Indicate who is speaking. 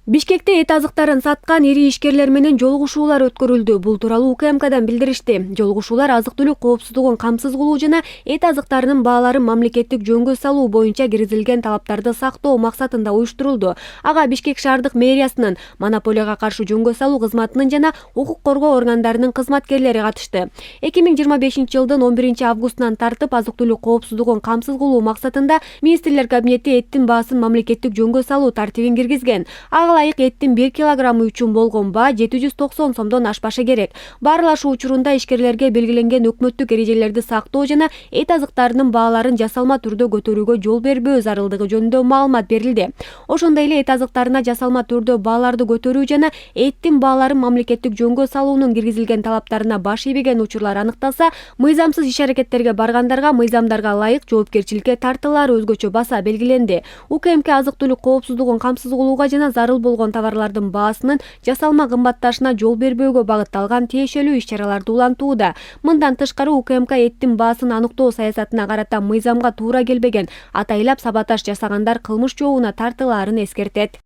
Speaker 1: Бишкекте эт азыктарын саткан ири ишкерлер менен жолугушуулар өткөрүлдү. Бул тууралуу УКМКдан билдиришти. Жолугушуулар азык-түлүк коопсуздугун камсыз кылуу жана эт азыктарынын бааларын мамлекеттик жөнгө салуу боюнча киргизилген талаптарды сактоо максатында уюштурулду. Ага Бишкек шаардык мэриясынын, монополияга каршы жөнгө салуу кызматынын жана укук коргоо органдарынын кызматкерлери катышты. 2025-жылдын 11-августунан тартып азык-түлүк коопсуздугун камсыз кылуу максатында министрлер кабинети эттин баасын мамлекеттик жөнгө салуу тартибин киргизген. Ылайык эттин 1 килограммы үчүн болгон баа 790 сомдон ашпашы керек. Баарлашуу учурунда ишкерлерге белгиленген өкмөттүк эрежелерди сактоо жана эт азыктарынын бааларын жасалма түрдө көтөрүүгө жол бербөө зарылдыгы жөнүндө маалымат берилди. Ошондой эле эт азыктарына жасалма түрдө бааларды көтөрүү жана эттин бааларын мамлекеттик жөнгө салуунун киргизилген талаптарына баш ийбеген учурлар аныкталса, мыйзамсыз иш-аракеттерге баргандарга мыйзамдарга ылайык жоопкерчиликке тартылаары өзгөчө баса белгиленди. УКМК азык-түлүк коопсуздугун камсыз кылууга жана зарыл болгон товарлардын баасынын жасалма кымбатташына жол бербөөгө багытталган тиешелүү иш-чараларды улантууда. Мындан тышкары УКМК эттин баасын аныктоо саясатына карата мыйзамга туура келбеген, атайлап саботаж жасагандар кылмыш жообуна тартылаарын эскертет.